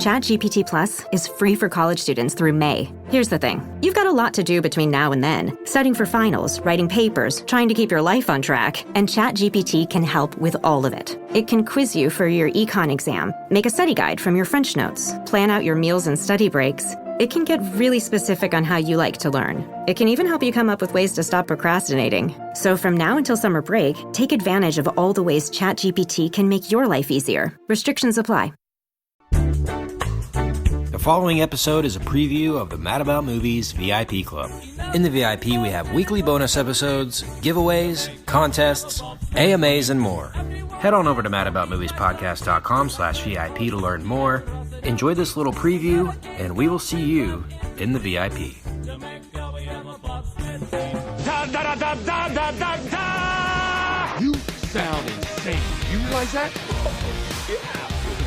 ChatGPT Plus is free for college students through May. Here's the thing. You've got a lot to do between now and then. Studying for finals, writing papers, trying to keep your life on track, and ChatGPT can help with all of it. It can quiz you for your econ exam, make a study guide from your French notes, plan out your meals and study breaks. It can get really specific on how you like to learn. It can even help you come up with ways to stop procrastinating. So from now until summer break, take advantage of all the ways ChatGPT can make your life easier. Restrictions apply. The following episode is a preview of the Mad About Movies VIP Club. In the VIP, we have weekly bonus episodes, giveaways, contests, AMAs, and more. Head on over to madaboutmoviespodcast.com/VIP to learn more. Enjoy this little preview, and we will see you in the VIP. You sound insane. You realize that? Yeah.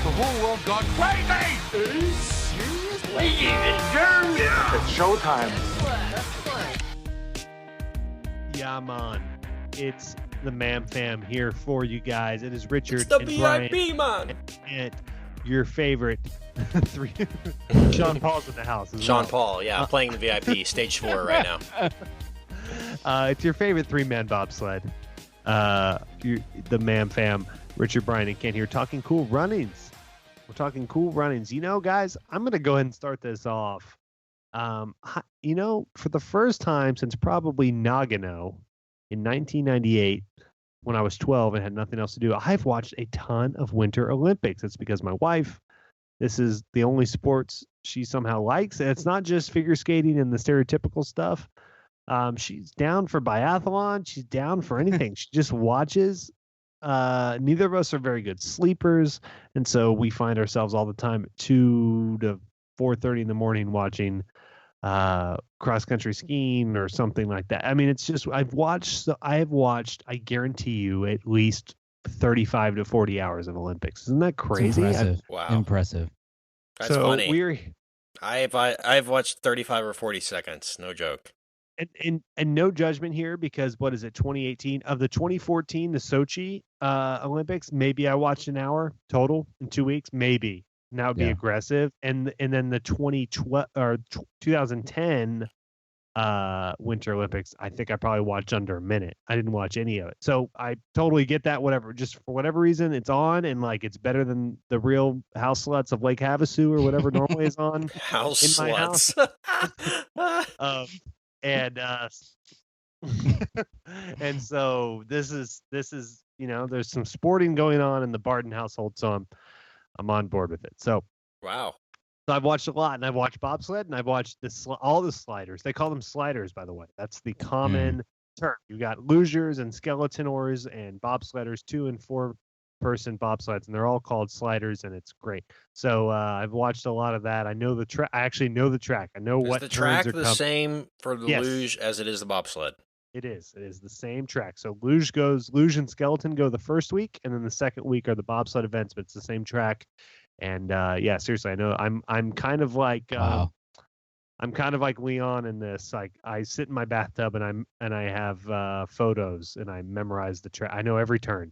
The whole world gone crazy. Are you serious? Ladies and germs. It's showtime. Yeah, man. It's the MAM Fam here for you guys. It is Richard It's the and VIP, Brian man. and your favorite three. Sean Paul's in the house. Sean Paul, playing the VIP, stage 4 right now. It's your favorite three-man bobsled. The MAM Fam, Richard, Brian, and Ken here talking cool runnings. We're talking cool runnings. You know, guys, I'm going to go ahead and start this off. For the first time since probably Nagano in 1998, when I was 12 and had nothing else to do, I've watched a ton of Winter Olympics. It's because my wife, this is the only sports she somehow likes. And it's not just figure skating and the stereotypical stuff. She's down for biathlon. She's down for anything. She just watches. Neither of us are very good sleepers, and so we find ourselves all the time at 2 to 4:30 in the morning watching cross country skiing or something like that. I mean, it's just I have watched. I guarantee you at least 35 to 40 hours of Olympics. Isn't that crazy? Impressive. Wow, impressive. That's so funny. I've watched 35 or 40 seconds. No joke. And no judgment here, because what is it, 2018 of the 2014 the Sochi Olympics, maybe I watched an hour total in 2 weeks, maybe. And that would be aggressive. And then the 2012 or 2010 Winter Olympics, I think I probably watched under a minute. I didn't watch any of it. So I totally get that. Whatever, just for whatever reason it's on, and like it's better than the Real House Sluts of Lake Havasu or whatever normally is on House in my sluts. house. And and so this is there's some sporting going on in the Barden household, so I'm on board with it. So Wow. So I've watched a lot, and I've watched bobsled, and I've watched all the sliders. They call them sliders, by the way. That's the common term. You got lugers and skeleton oars and bobsledders, 2 and 4 person bobsleds, and they're all called sliders, and it's great. So I've watched a lot of that. I know the track. I actually know the track. I know what the track turns are the same for the luge as it is the bobsled? It is the same track. So luge and skeleton go the first week, and then the second week are the bobsled events, but it's the same track. And seriously, I know I'm kind of like Wow. I'm kind of like Leon in this. Like I sit in my bathtub and I have photos and I memorize the track. I know every turn.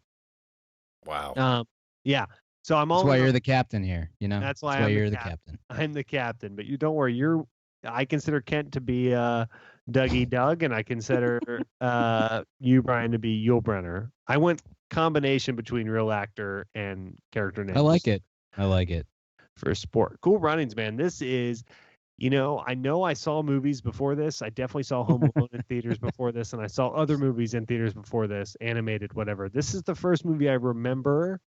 Wow. Yeah. So I'm all. That's why you're the captain here. You know. That's why you're the captain. I'm the captain, but you don't worry. I consider Kent to be Dougie Doug, and I consider you, Brian, to be Yul Brenner. I went combination between real actor and character name. I like it for sport. Cool runnings, man. This is, I know I saw movies before this. I definitely saw Home Alone in theaters before this, and I saw other movies in theaters before this, animated, whatever. This is the first movie I remember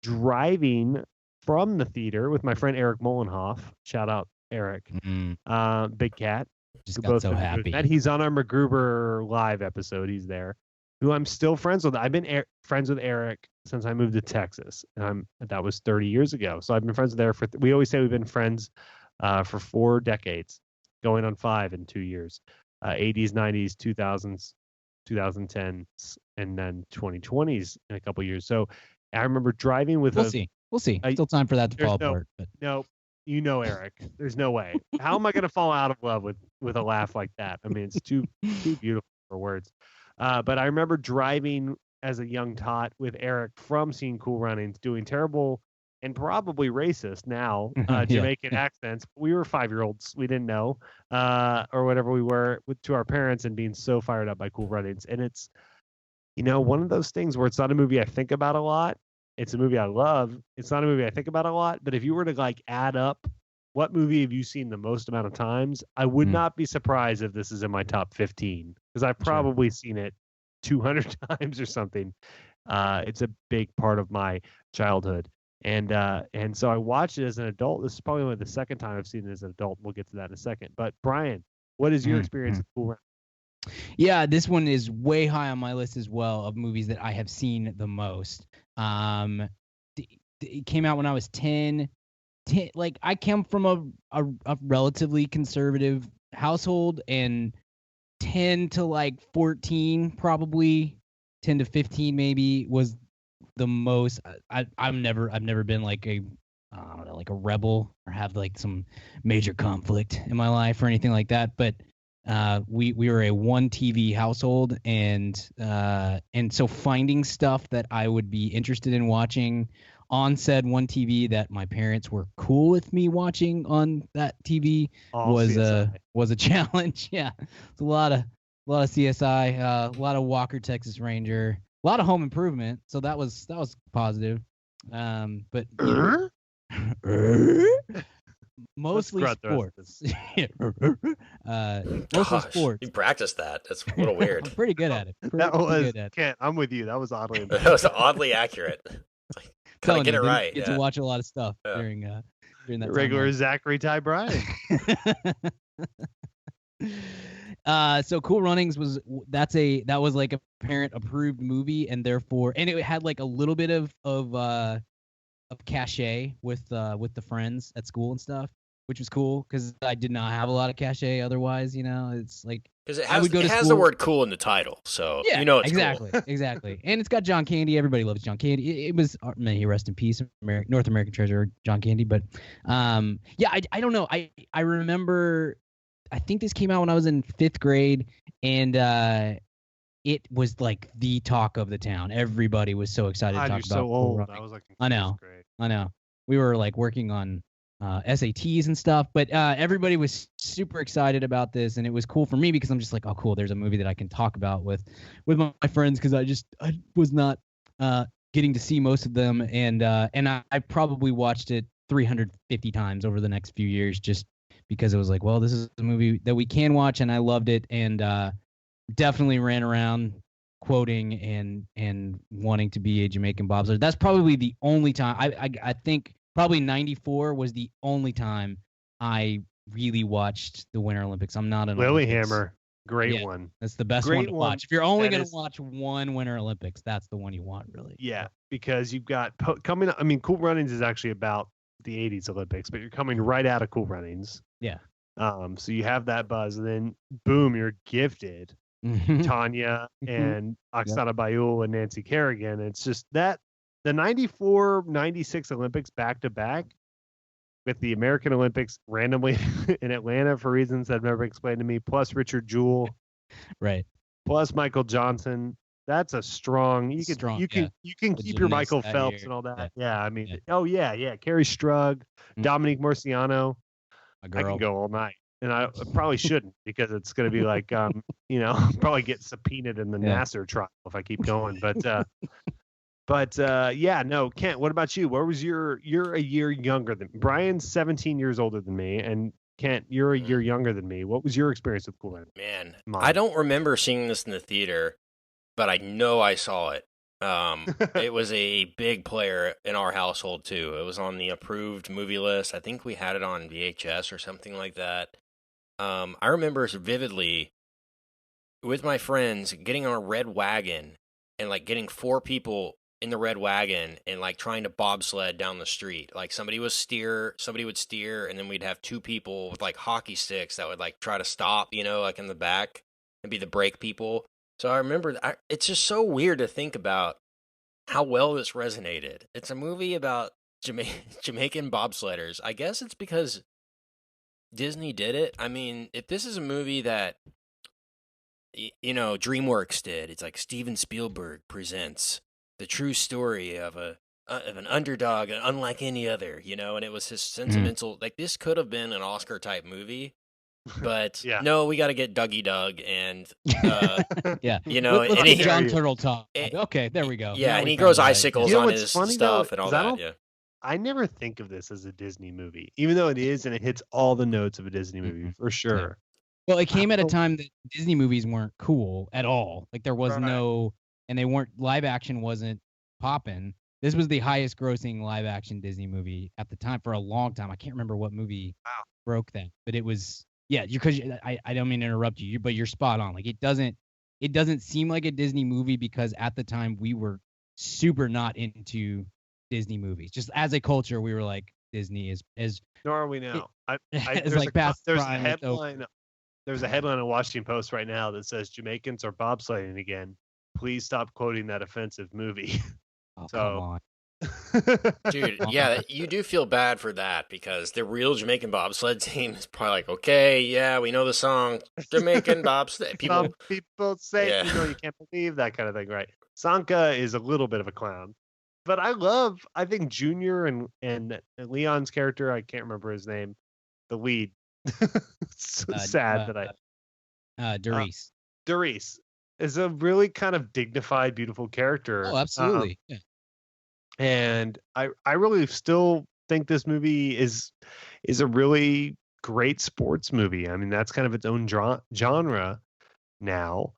driving from the theater with my friend Eric Mollenhoff. Shout out Eric. Big Cat. Just got so happy. He's on our MacGruber live episode. He's there. Who I'm still friends with. I've been friends with Eric since I moved to Texas. That was 30 years ago. So I've been friends with Eric we always say we've been friends for 4 decades, going on 5 in 2 years. 80s, 90s, 2000s, 2010s, and then 2020s in a couple years. So I remember driving with We'll see. Still time for that to fall apart. But no, Eric. There's no way. How am I going to fall out of love with a laugh like that? I mean, it's too beautiful for words. But I remember driving as a young tot with Eric from seeing Cool Runnings, doing terrible and probably racist now, Yeah. Jamaican accents. We were 5-year-olds. We didn't know, or whatever we were to our parents, and being so fired up by Cool Runnings. And it's, one of those things where it's not a movie I think about a lot. It's a movie I love. It's not a movie I think about a lot. But if you were to like add up what movie have you seen the most amount of times, I would not be surprised if this is in my top 15, because I've probably seen it 200 times or something. It's a big part of my childhood. And so I watched it as an adult. This is probably only the second time I've seen it as an adult. We'll get to that in a second. But Brian, what is your experience with Cool Runnings? Yeah, this one is way high on my list as well of movies that I have seen the most. It came out when I was 10. Like, I come from a relatively conservative household, and 10 to like 14, probably 10 to 15 maybe, was the most. I've never been like I don't know, like a rebel or have like some major conflict in my life or anything like that. But we were a one TV household, and so finding stuff that I would be interested in watching on said one TV that my parents were cool with me watching on that TV was a challenge. Yeah, it's a lot of CSI, a lot of Walker Texas Ranger, a lot of Home Improvement. So that was positive. But mostly sports. Mostly sports. You practiced that. That's a little weird. I'm pretty good at it. Kent, I'm with you. That was oddly. That was oddly accurate. Gotta get it right. Get to watch a lot of stuff during that regular Zachary Ty Bryan. So Cool Runnings was like a parent approved movie, and therefore, and it had like a little bit of cachet with the friends at school and stuff, which was cool because I did not have a lot of cachet otherwise. It's like, because it has the word "cool" in the title, so yeah, it's exactly, cool. Exactly. And it's got John Candy. Everybody loves John Candy. It was, may he rest in peace, North American treasure, John Candy. But yeah, I don't know. I remember, I think this came out when I was in 5th grade, and it was like the talk of the town. Everybody was so excited to talk about. So old. I was like, I know. We were like working on SATs and stuff, but everybody was super excited about this, and it was cool for me because I'm just like, oh, cool, there's a movie that I can talk about with my friends, because I was not getting to see most of them, and I probably watched it 350 times over the next few years, just because it was like, well, this is a movie that we can watch, and I loved it, and definitely ran around quoting and wanting to be a Jamaican bobsledder. That's probably the only time I think. Probably 94 was the only time I really watched the Winter Olympics. I'm not an Lilyhammer, great one. That's the best one to watch. If you're only going to watch one Winter Olympics, that's the one you want, really. Yeah, because you've got coming. I mean, Cool Runnings is actually about the 80s Olympics, but you're coming right out of Cool Runnings. Yeah. So you have that buzz, and then boom, you're gifted. Tanya and Oksana Bayul and Nancy Kerrigan. It's just that. The 94, 96 Olympics back to back, with the American Olympics randomly in Atlanta for reasons that have never been explained to me, plus Richard Jewell, right? Plus Michael Johnson. That's a strong. You can keep your Michael Phelps and all that. Yeah, I mean, Carrie Strug, Dominique Marciano. I can go all night, and I probably shouldn't, because it's going to be like, probably get subpoenaed in the Nassar trial if I keep going, but. But no, Kent, what about you? What was you're a year younger than Brian's 17 years older than me, and Kent, you're a year younger than me. What was your experience with Cool Runnings? Man, I don't remember seeing this in the theater, but I know I saw it. It was a big player in our household too. It was on the approved movie list. I think we had it on VHS or something like that. I remember vividly with my friends getting on a red wagon and like getting 4 people in the red wagon and like trying to bobsled down the street. Like somebody would steer, and then we'd have 2 people with like hockey sticks that would like try to stop, like in the back, and be the brake people. So I remember it's just so weird to think about how well this resonated. It's a movie about Jamaican bobsledders. I guess it's because Disney did it. I mean, if this is a movie that DreamWorks did, it's like Steven Spielberg presents the true story of a of an underdog, unlike any other, and it was his sentimental. Like this could have been an Oscar type movie, but Yeah. no, we got to get Dougie Doug and Yeah. and Let's he, get John Turtle talk. Eh, Okay, there we go. yeah, Now and we he grows found it. icicles You know on what's his funny, stuff though, and all is I that. don't- Yeah, I never think of this as a Disney movie, even though it is, and it hits all the notes of a Disney movie for sure. Well, it came at a Oh. time that Disney movies weren't cool at all. Like there was Right. no, and they weren't live action wasn't popping. This was the highest grossing live action Disney movie at the time for a long time. I can't remember what movie broke that, but it was because I don't mean to interrupt you, but you're spot on. Like it doesn't seem like a Disney movie because at the time we were super not into Disney movies. Just as a culture, we were like Disney is Nor are we now. it's like past there's a prime, it's over. headline. There's a headline in Washington Post right now that says Jamaicans are bobsledding again. Please stop quoting that offensive movie. Oh, So- come on. dude. Yeah, you do feel bad for that because the real Jamaican bobsled team is probably like, okay, yeah, we know the song Jamaican bobsled. People, Some people say, Yeah. you can't believe that kind of thing, right? Sanka is a little bit of a clown, but I think Junior and Leon's character, I can't remember his name, the lead. It's so sad that Doris. Doris is a really kind of dignified, beautiful character. Oh, absolutely. Yeah. And I really still think this movie is a really great sports movie. I mean, that's kind of its own genre now.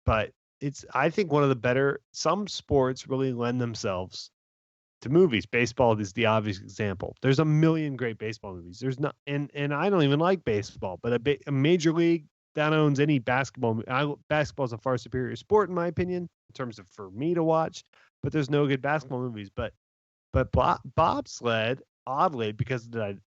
But it's, I think, one of the better. Some sports really lend themselves to movies. Baseball is the obvious example. There's a million great baseball movies. There's not, and I don't even like baseball, but a major league that owns any basketball. Basketball is a far superior sport in my opinion in terms of for me to watch. But there's no good basketball movies. But bobsled, oddly, because of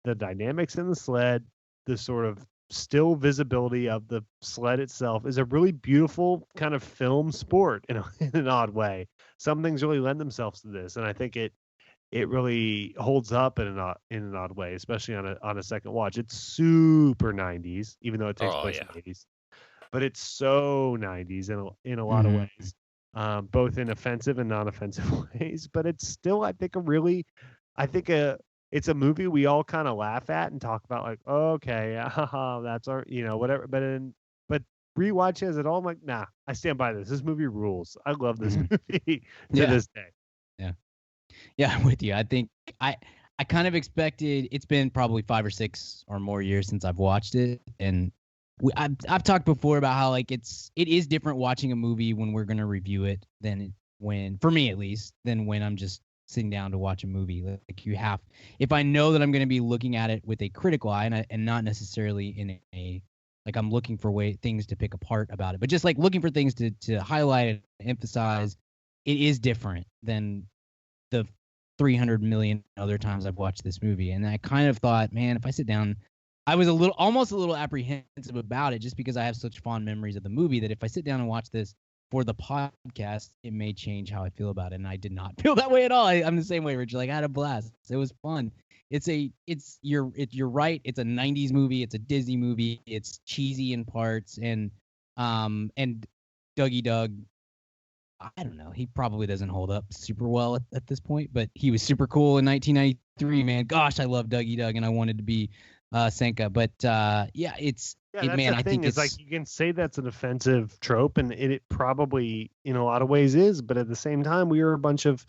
the dynamics in the sled, the sort of still visibility of the sled itself, is a really beautiful kind of film sport in an odd way. Some things really lend themselves to this, and I think it really holds up in an odd way, especially on a second watch. It's super 90s, even though it takes place in the 80s, but it's so 90s in a lot of ways, both in offensive and non-offensive ways. But it's still, I think, it's a movie we all kind of laugh at and talk about, like, oh, okay, that's our, whatever. But rewatch as it all, I'm like, nah, I stand by this. This movie rules. I love this movie to this day. Yeah, I'm with you. I think I kind of expected. It's been probably 5 or 6 or more years since I've watched it, and I've talked before about how like it is different watching a movie when we're gonna review it than when, for me at least, than when I'm just sitting down to watch a movie. Like if I know that I'm gonna be looking at it with a critical eye and not necessarily in a like I'm looking for things to pick apart about it, but just like looking for things to highlight and emphasize. It is different than the 300 million other times I've watched this movie. And I kind of thought, man, if I sit down, I was almost a little apprehensive about it just because I have such fond memories of the movie that if I sit down and watch this for the podcast, it may change how I feel about it. And I did not feel that way at all. I'm the same way, Rich. Like I had a blast. It was fun. You're right. It's a 90s movie. It's a Disney movie. It's cheesy in parts. And Dougie Doug, I don't know. He probably doesn't hold up super well at this point, but he was super cool in 1993, man. Gosh, I love Dougie Doug, and I wanted to be Senka. But That's man, the I think thing. It's like you can say that's an offensive trope, and it probably in a lot of ways is, but at the same time, we are a bunch of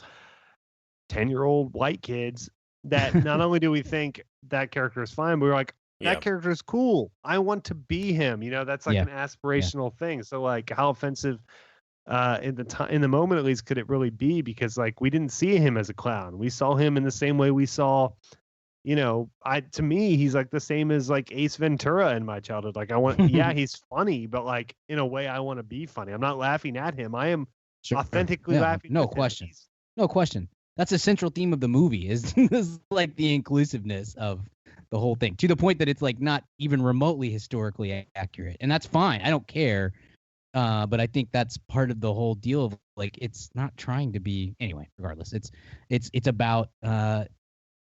10-year-old white kids that not only do we think that character is fine, but we're like, that character is cool. I want to be him. That's like an aspirational thing. So like, how offensive in the moment at least could it really be? Because like we didn't see him as a clown. We saw him in the same way we saw, to me he's like the same as like Ace Ventura in my childhood. Like he's funny, but like in a way I want to be funny. I'm not laughing at him. I am authentically laughing. No question. No question. That's a central theme of the movie is like the inclusiveness of the whole thing, to the point that it's like not even remotely historically accurate. And that's fine. I don't care. But I think that's part of the whole deal of like it's not trying to be, anyway, regardless. It's about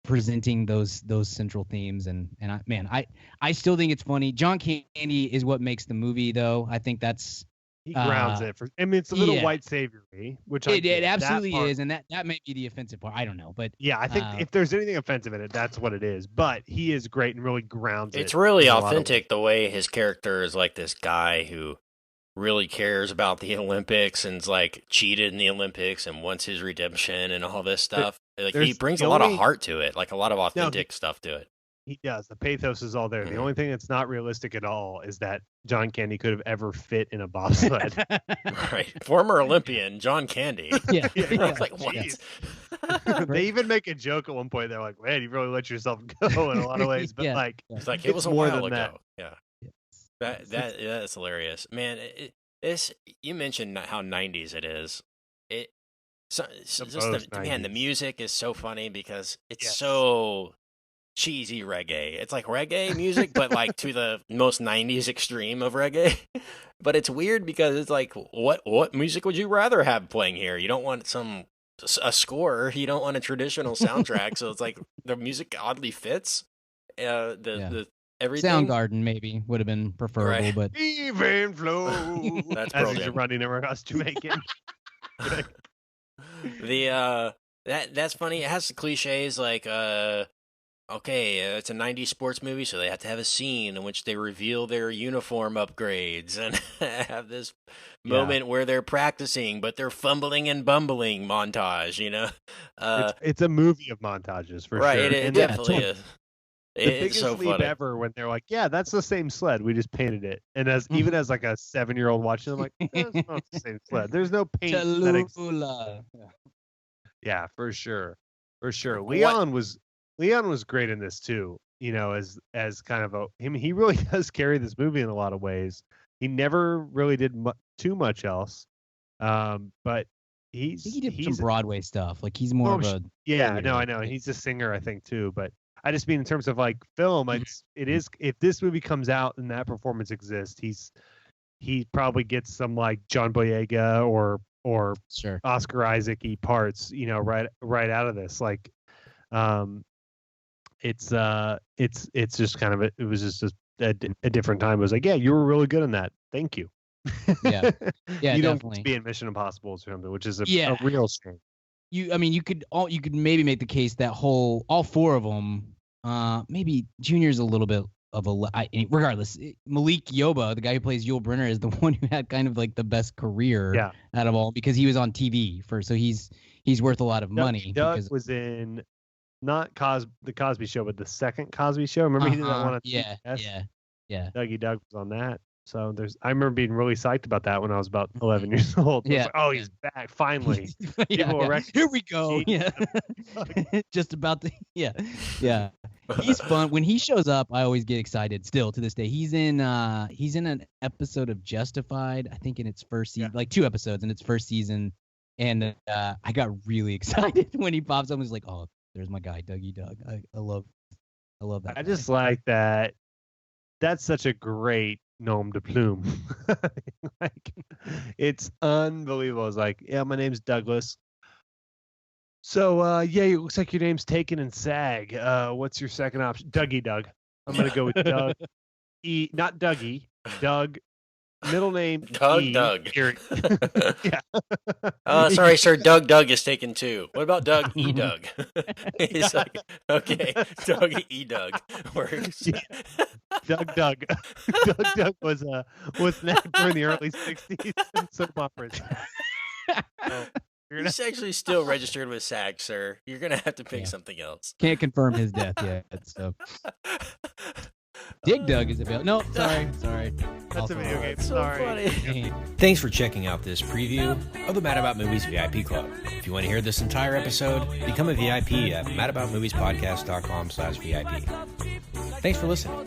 presenting those central themes, and I still think it's funny. John Candy is what makes the movie, though. I think that's He grounds it. It's a little white savory, which it absolutely is, and that may be the offensive part. I don't know, but yeah, I think if there's anything offensive in it, that's what it is. But he is great and really grounds it. It's really authentic the way his character is like this guy who really cares about the Olympics and's like cheated in the Olympics and wants his redemption and all this stuff. Like he brings a lot of heart to it, like a lot of authentic stuff to it. He does. The pathos is all there. The only thing that's not realistic at all is that John Candy could have ever fit in a bobsled. Right. Former Olympian John Candy. Yeah. I was like, what? They even make a joke at one point. They're like, man, you really let yourself go in a lot of ways. But it's like, it was a while ago. That. Yeah. That's hilarious. Man, you mentioned how 90s it is. The music is so funny because it's so cheesy reggae. It's like reggae music, but like to the most 90s extreme of reggae. But it's weird because it's like, what music would you rather have playing here? You don't want a score. You don't want a traditional soundtrack. So it's like the music oddly fits. The everything. Soundgarden maybe would have been preferable, right. But even flow. That's as brilliant. you're running across Jamaican. That's funny. It has the cliches like it's a 90s sports movie, so they have to have a scene in which they reveal their uniform upgrades and have this moment where they're practicing, but they're fumbling and bumbling montage, you know? It's a movie of montages, for sure. Right, it definitely is. The biggest so leap funny. ever when they're like, yeah, that's the same sled. We just painted it. And even as like a 7-year-old watching, I'm like, that's not the same sled. There's no paint. Yeah, for sure. For sure. Leon was great in this too. You know, as kind of he really does carry this movie in a lot of ways. He never really did too much else. But he did some Broadway stuff. Like he's more of a I know. He's a singer, I think, too. But I just mean in terms of like film, it is if this movie comes out and that performance exists, he probably gets some like John Boyega or sure. Oscar Isaac-y parts, you know, right out of this. Like, it's just kind of it was just a different time. It was like, yeah, you were really good in that. Thank you. Yeah, you don't definitely. be in Mission Impossible or something, which is a real shame. You could maybe make the case that all four of them, maybe Junior's a little bit of regardless. Malik Yoba, the guy who plays Yul Brynner, is the one who had kind of like the best career out of all because he was on TV so he's worth a lot of money. Doug was in not the Cosby Show, but the second Cosby Show. Remember he did that one on CBS? Yeah. Dougie Doug was on that. So I remember being really psyched about that when I was about 11 years old. Yeah. Like, oh, he's back finally. Here we go. Yeah. Just about the yeah. He's fun. When he shows up, I always get excited still to this day. He's in an episode of Justified, I think in its first season, like 2 episodes in its first season. And I got really excited when he pops up and was like, oh, there's my guy, Dougie Doug. I love that. I just like that. That's such a great nom de plume. Like, it's unbelievable. It's like, yeah, my name's Douglas. So, it looks like your name's taken in SAG. What's your second option? Dougie Doug. I'm going to go with Doug. Not Dougie. Doug. Middle name Doug. Yeah. Sorry, sir. Doug is taken too. What about Doug E. Doug? He's like, okay, Doug E. Doug works. Doug. Doug was an actor in the early '60s in soap operas. He's actually still registered with SAG, sir. You're gonna have to pick something else. Can't confirm his death yet. So. Dig Dug is available. No, sorry. That's also, a video game. So Sorry. funny. Thanks for checking out this preview of the Mad About Movies VIP Club. If you want to hear this entire episode, become a VIP at madaboutmoviespodcast.com/VIP. Thanks for listening.